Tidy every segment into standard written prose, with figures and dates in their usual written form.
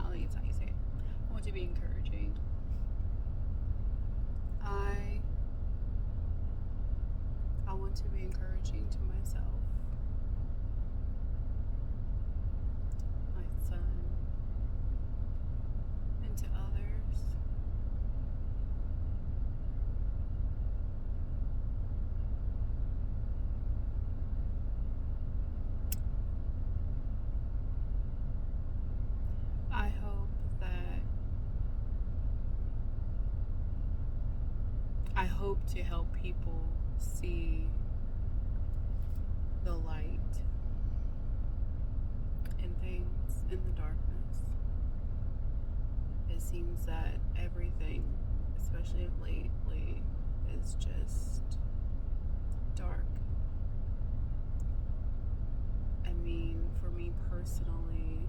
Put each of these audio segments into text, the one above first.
I think it's how you say it. I want to be encouraging. I want to be encouraging to myself, my son, and to others. I hope to help people see the light in things in the darkness. It seems that everything, especially of lately, is just dark. I mean, for me personally,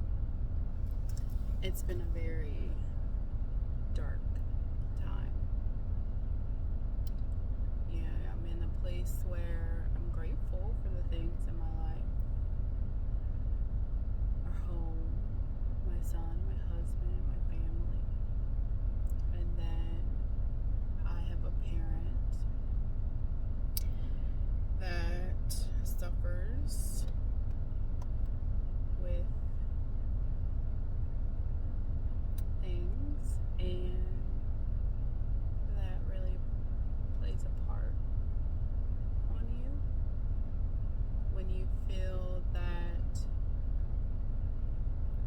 it's been a very dark time. Yeah, I'm in a place where I'm grateful for the things in my life. Our home, my son, my husband, my family. And then I have a parent that suffers with things, and that really plays a part on you when you feel that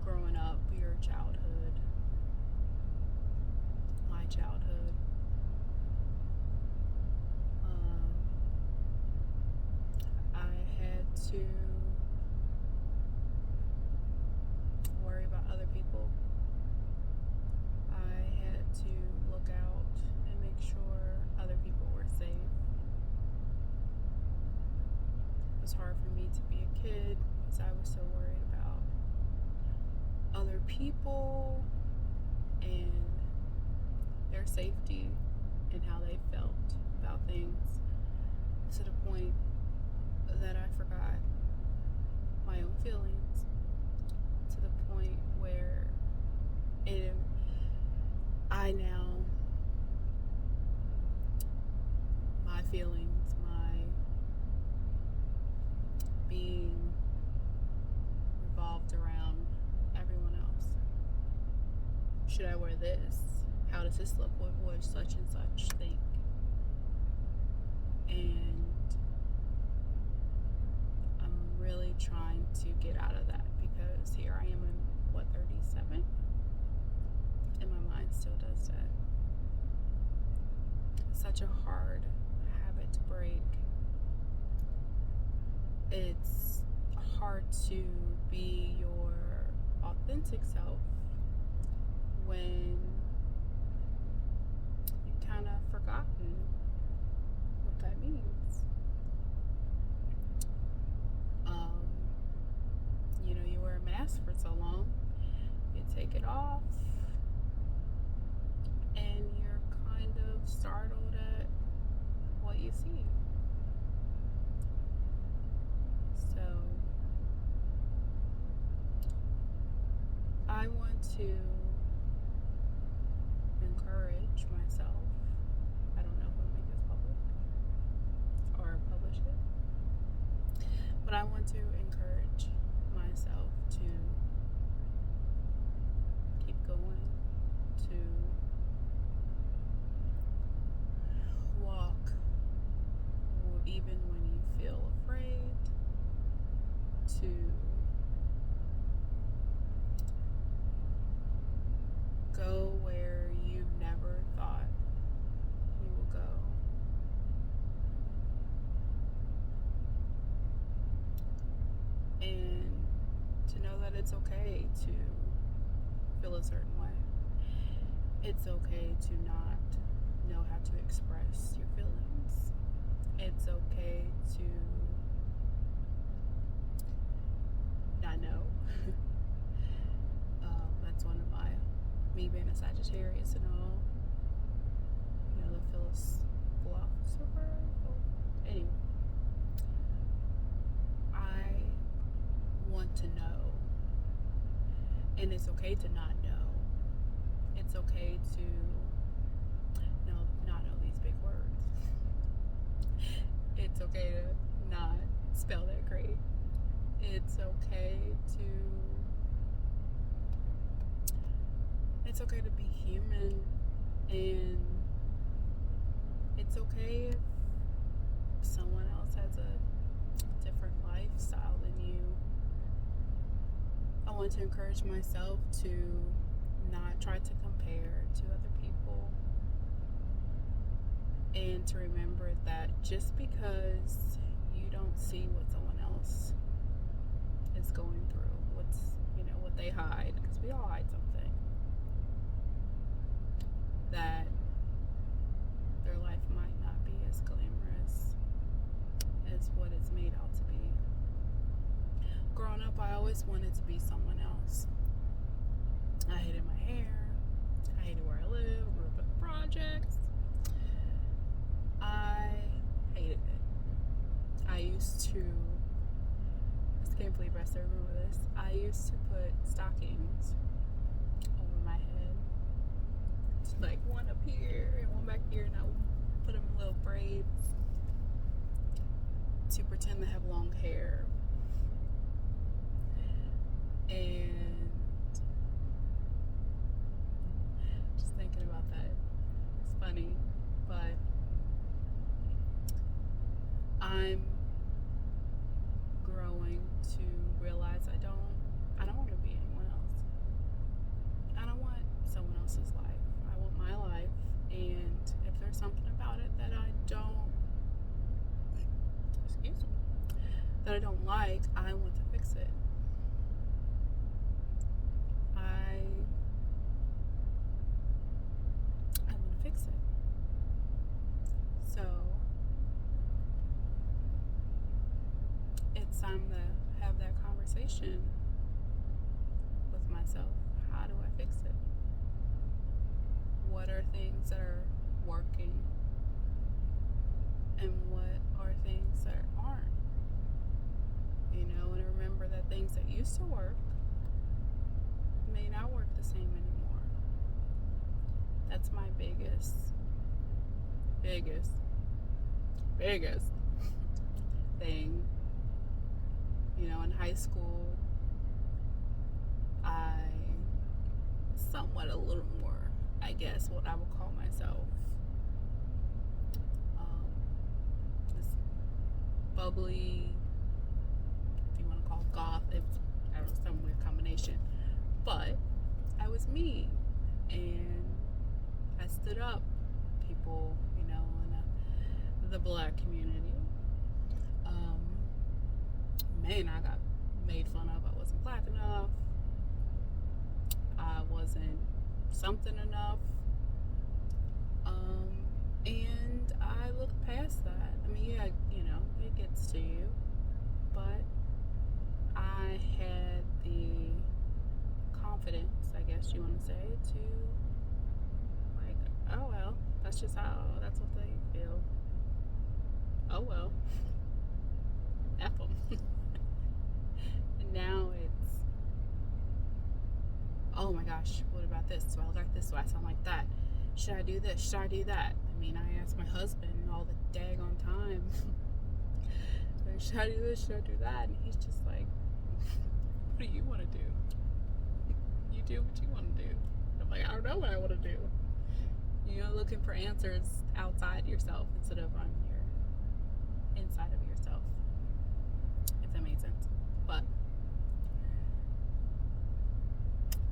growing up, your childhood, my childhood, I had to worry about other people. I had to look out and make sure other people were safe. It was hard for me to be a kid because I was so worried about other people and their safety and how they felt about things, to the point that I forgot my own feelings, to the point where my feelings, my being revolved around everyone else. Should I wear this? How does this look? What would such and such think? And I'm really trying to get out of that, because here I am in 37, and my mind still does that. It's such a hard habit to break. It's hard to be your authentic self when you've kind of forgotten what that means. You wear a mask for so long, you take it off, and you're kind of startled at what you see. So I want to encourage myself. I don't know if I'll make this public or publish it, but I want to encourage myself to keep going, to walk even when you feel afraid, to go where you never thought you will go. And to know that it's okay to feel a certain way. It's okay to not know how to express your feelings. It's okay to not know. That's one of me being a Sagittarius and all. The philosopher. Anyway, I want to know, and it's okay to not know. It's okay to not know these big words. It's okay to not spell that great. It's okay to be human, and it's okay if someone else has a different lifestyle than you. I want to encourage myself to not try to compare to other people, and to remember that just because you don't see what someone else is going through, what they hide, because we all hide something, that their life might not be as glamorous as what it's made out to be. Growing up, I always wanted to be someone else. I hated my hair. I hated where I live. Grew up in the projects. I hated it. I can't believe I still remember this. I used to put stockings over my head. Just like one up here and one back here, and I would put them in little braids to pretend to have long hair. And just thinking about that, it's funny, but I'm growing to realize I don't want to be anyone else. I don't want someone else's life. I want my life, and if there's something about it that I don't like, I want to fix it. I want to fix it. So it's time to have that conversation with myself. How do I fix it? What are things that are working, and what are things that aren't? And remember that things that used to work may not work the same anymore. That's my biggest thing. In high school, I somewhat a little more, I guess, what I would call myself, this bubbly, if you want to call it goth. It was, I don't know, some weird combination. But I was me, and I stood up people, in the black community. I got made fun of. I wasn't black enough. I wasn't something enough. And I looked past that. I mean, yeah, it gets to you. But I had the confidence, I guess you want to say, to oh well, that's just that's what they feel. Oh well. F them. And now it's, oh my gosh, what about this? Do I look like this? Do I sound like that? Should I do this? Should I do that? I mean, I ask my husband all the daggone time, should I do this? Should I do that? And he's just like, what do you want to do? You do what you want to do. I'm like, I don't know what I want to do. Looking for answers outside yourself instead of on your inside of yourself, if that makes sense. But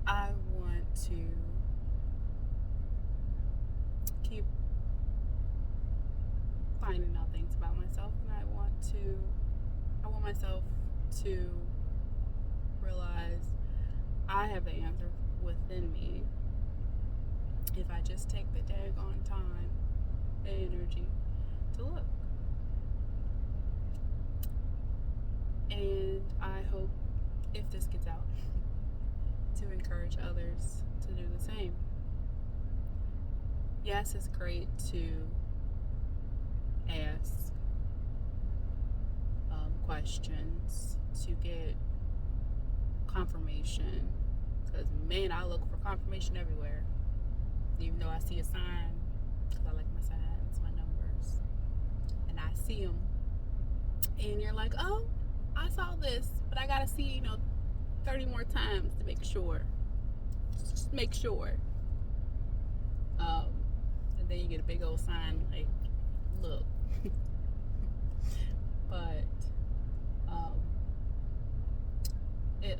I want to keep finding out things about myself, and I want myself to realize I have the answer within me if I just take the daggone time and energy to look. And I hope, if this gets out, to encourage others to do the same. Yes, it's great to ask questions to get confirmation, because I look for confirmation everywhere. Even though I see a sign, because I like my signs, my numbers, and I see them, and you're like, oh, I saw this, but I gotta see, 30 more times to make sure. Just make sure. And then you get a big old sign like, look. But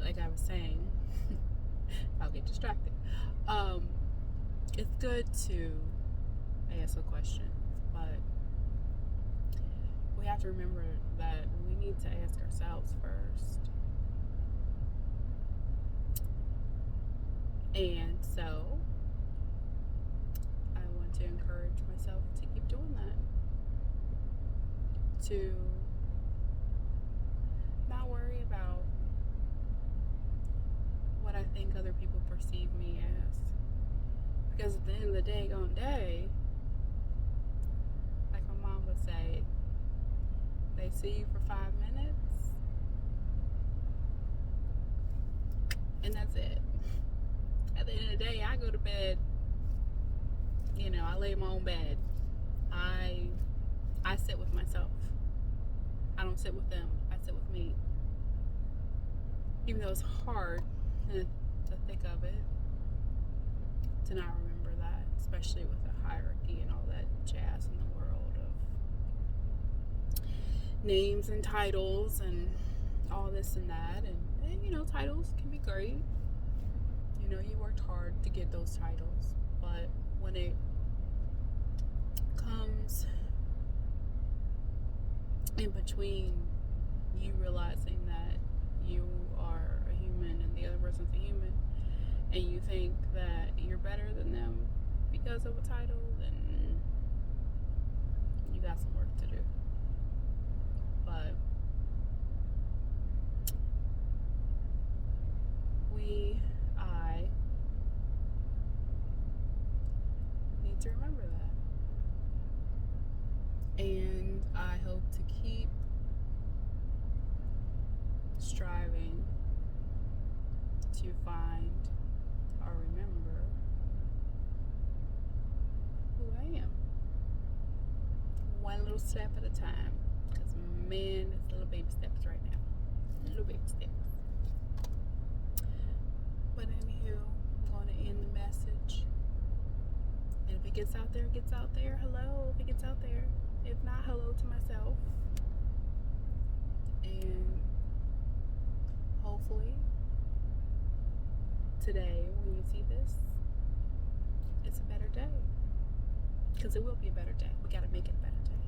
like I was saying, I'll get distracted. It's good to ask a question, but we have to remember that we need to ask ourselves first. And so I want to encourage myself to keep doing that. To not worry about what I think other people perceive me as. Because at the end of the day, like my mom would say, they see you for 5 minutes, and that's it. At the end of the day, I go to bed, I lay in my own bed. I sit with myself. I don't sit with them. I sit with me. Even though it's hard to think of it, to not remember that, especially with the hierarchy and all that jazz in the world of names and titles and all this and that. And titles can be great. You worked hard to get those titles, but when it comes in between you realizing that you are a human and the other person's a human, and you think that you're better than them because of a title, then you got some work to do. But I need to remember that. And I hope to keep striving to find or remember who I am. One little step at a time. Because, man, it's little baby steps right now. Little baby steps. But anywho, I'm going to end the message. And if it gets out there, it gets out there. Hello, if it gets out there. If not, hello to myself. And hopefully today, when you see this, it's a better day. Because it will be a better day. We got to make it a better day.